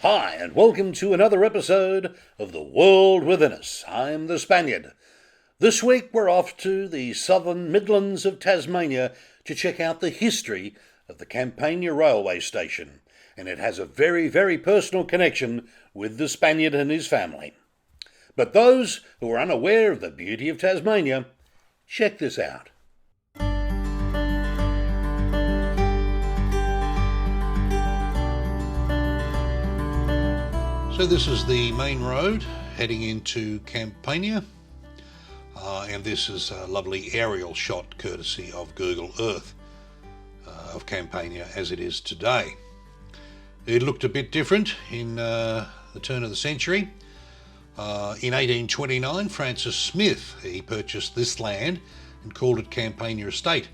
Hi, and welcome to another episode of The World Within Us. I'm the Spaniard. This week we're off to the Southern Midlands of Tasmania to check out the history of the Campania Railway Station, and it has a very, very personal connection with the Spaniard and his family. But those who are unaware of the beauty of Tasmania, check this out. So this is the main road heading into Campania, and this is a lovely aerial shot courtesy of Google Earth of Campania as it is today. It looked a bit different in the turn of the century. In 1829, Francis Smith, he purchased this land and called it Campania Estate,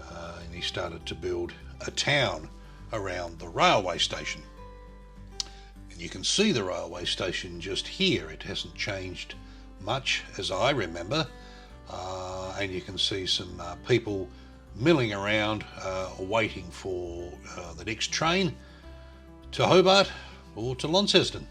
and he started to build a town around the railway station. You can see the railway station just here. It hasn't changed much as I remember, and you can see some people milling around waiting for the next train to Hobart or to Launceston.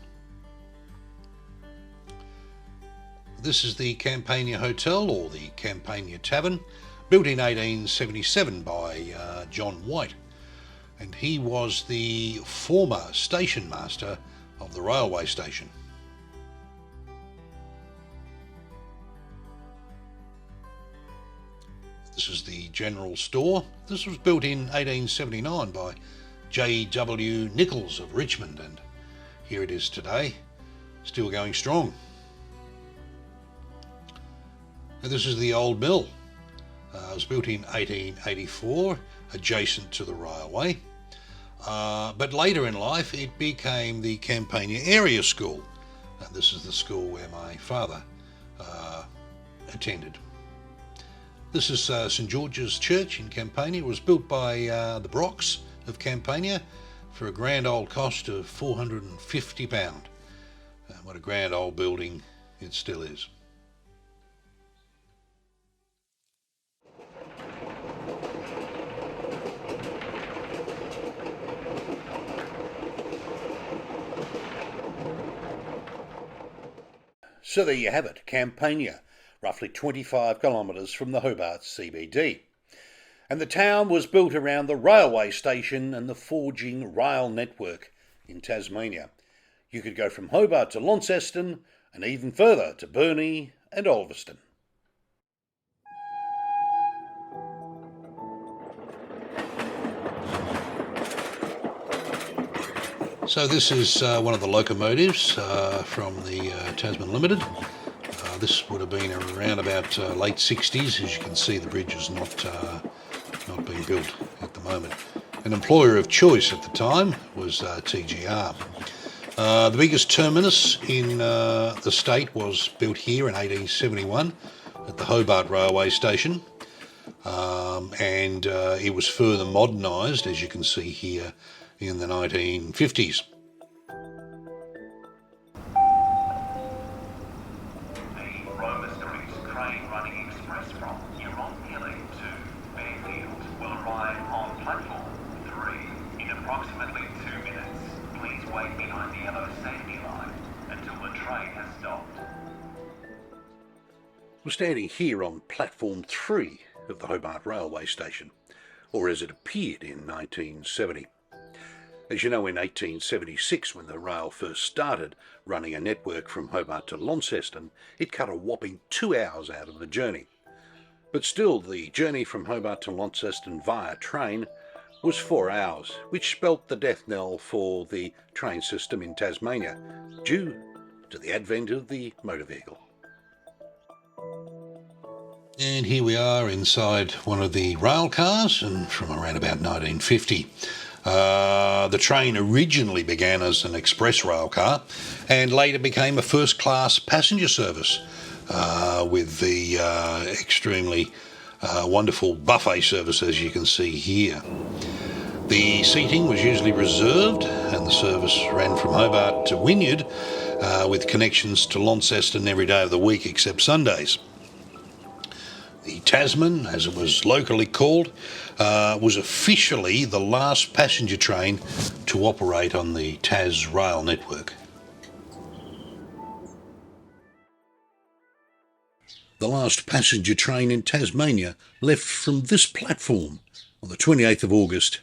This is the Campania Hotel, or the Campania Tavern, built in 1877 by John White, and he was the former station master of the railway station. This is the general store. This was built in 1879 by J.W. Nichols of Richmond, and here it is today, still going strong. And this is the old mill. It was built in 1884, adjacent to the railway. But later in life it became the Campania Area School, and this is the school where my father attended. This is St George's Church in Campania. It was built by the Brocks of Campania for a grand old cost of £450. What a grand old building it still is. So there you have it, Campania, roughly 25 kilometres from the Hobart CBD. And the town was built around the railway station and the forging rail network in Tasmania. You could go from Hobart to Launceston and even further to Burnie and Ulverston. So this is one of the locomotives from the Tasman Limited. This would have been around about late 60s. As you can see, the bridge is not being built at the moment. An employer of choice at the time was TGR. The biggest terminus in the state was built here in 1871 at the Hobart Railway Station, and it was further modernised, as you can see here, in the 1950s. We're standing here on platform 3 of the Hobart Railway Station, or as it appeared in 1970. As you know, in 1876, when the rail first started running a network from Hobart to Launceston, it cut a whopping 2 hours out of the journey. But still, the journey from Hobart to Launceston via train was 4 hours, which spelt the death knell for the train system in Tasmania, due to the advent of the motor vehicle. And here we are inside one of the rail cars, and from around about 1950. The train originally began as an express rail car and later became a first-class passenger service with the extremely wonderful buffet service, as you can see here. The seating was usually reserved, and the service ran from Hobart to Wynyard with connections to Launceston every day of the week except Sundays. The Tasman, as it was locally called, was officially the last passenger train to operate on the Tas rail network. The last passenger train in Tasmania left from this platform on the 28th of August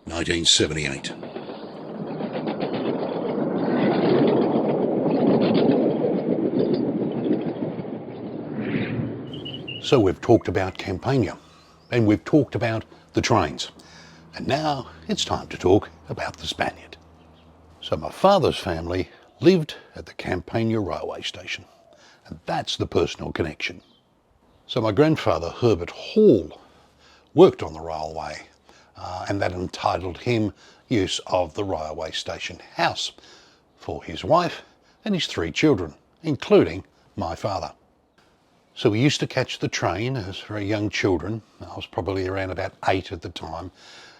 1978. So we've talked about Campania, and we've talked about the trains, and now it's time to talk about the Spaniard. So my father's family lived at the Campania Railway Station, and that's the personal connection. So my grandfather, Hobart Hall, worked on the railway, and that entitled him use of the railway station house for his wife and his 3 children, including my father. So we used to catch the train as very young children. I was probably around about 8 at the time,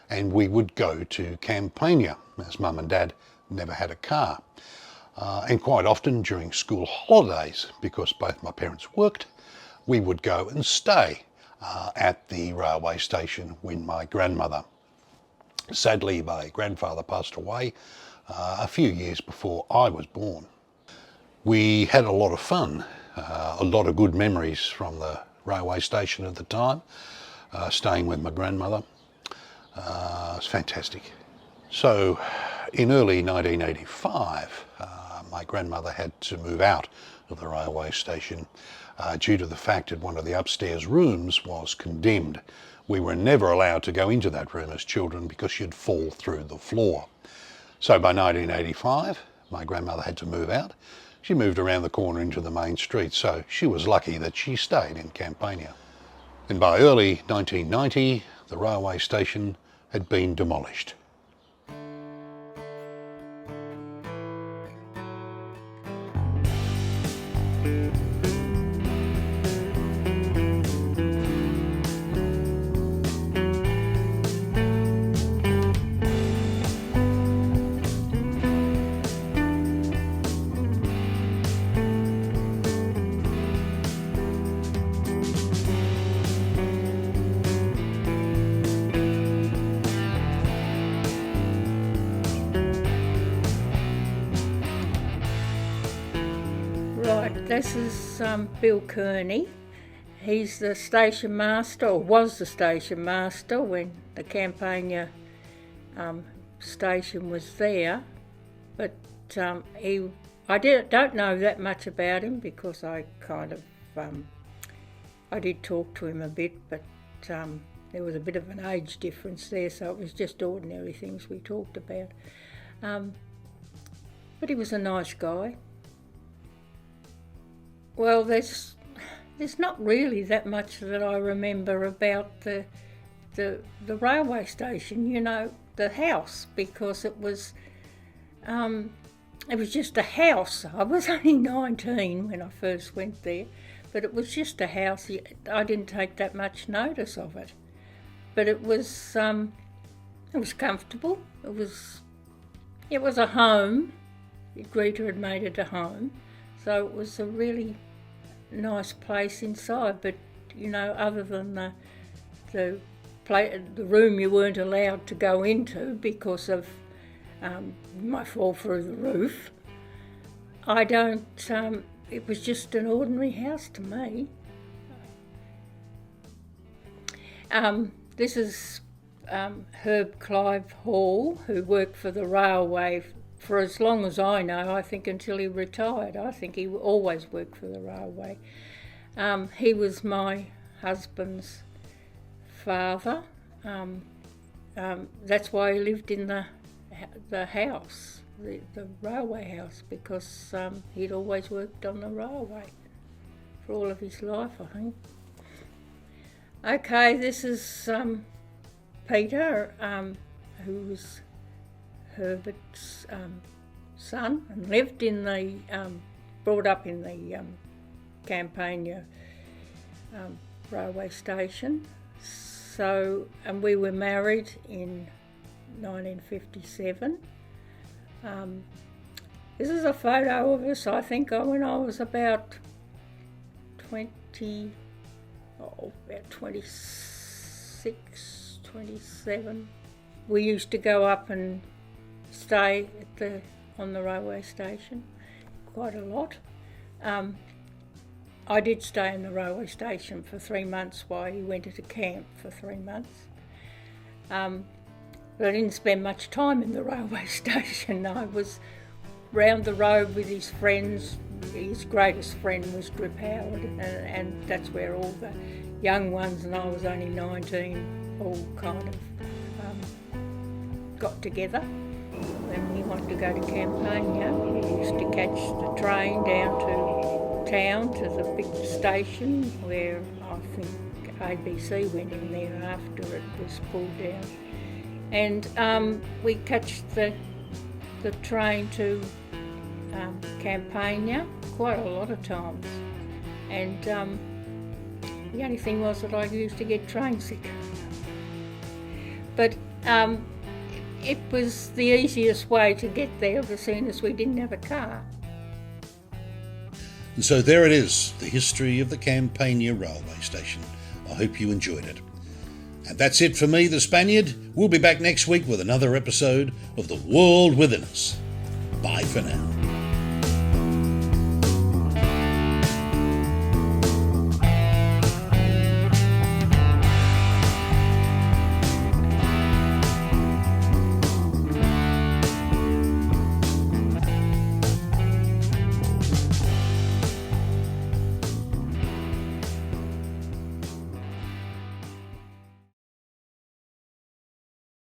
and we would go to Campania as Mum and Dad never had a car. And quite often during school holidays, because both my parents worked, we would go and stay at the railway station when my grandmother. Sadly, my grandfather passed away a few years before I was born. We had a lot of fun, a lot of good memories from the railway station at the time, staying with my grandmother. It was fantastic. So in early 1985, my grandmother had to move out of the railway station due to the fact that one of the upstairs rooms was condemned. We were never allowed to go into that room as children because you'd fall through the floor. So by 1985, my grandmother had to move out. She moved around the corner into the main street, so she was lucky that she stayed in Campania. And by early 1990, the railway station had been demolished. Right, this is Bill Kearney. He's the station master, or was the station master when the Campania station was there. But I don't know that much about him because I kind of, I did talk to him a bit, but there was a bit of an age difference there, so it was just ordinary things we talked about. But he was a nice guy. Well, there's not really that much that I remember about the railway station, you know, the house, because it was just a house. I was only 19 when I first went there, but it was just a house. I didn't take that much notice of it, but it was comfortable. It was a home. Greta had made it a home, so it was a really nice place inside. But you know, other than the room you weren't allowed to go into because of my fall through the roof, it was just an ordinary house to me. This is Herb Clive Hall, who worked for the railway for as long as I know, I think until he retired. I think he always worked for the railway. He was my husband's father. That's why he lived in the house, the railway house, because he'd always worked on the railway for all of his life, I think. Okay, this is Peter, who was Herbert's son, and lived brought up in the Campania railway station. So, and we were married in 1957. This is a photo of us, I think, when I was about 24 about 26, 27. We used to go up and stay on the railway station quite a lot. I did stay in the railway station for 3 months while he went into camp for 3 months. But I didn't spend much time in the railway station. I was round the road with his friends. His greatest friend was Drip Howard, and that's where all the young ones, and I was only 19, all kind of got together. When we wanted to go to Campania, we used to catch the train down to town, to the big station, where I think ABC went in there after it was pulled down. And we catch the train to Campania quite a lot of times. And the only thing was that I used to get train sick. But it was the easiest way to get there, as soon as we didn't have a car. And so there it is, the history of the Campania Railway Station. I hope you enjoyed it. And that's it for me, the Spaniard. We'll be back next week with another episode of The World Within Us. Bye for now.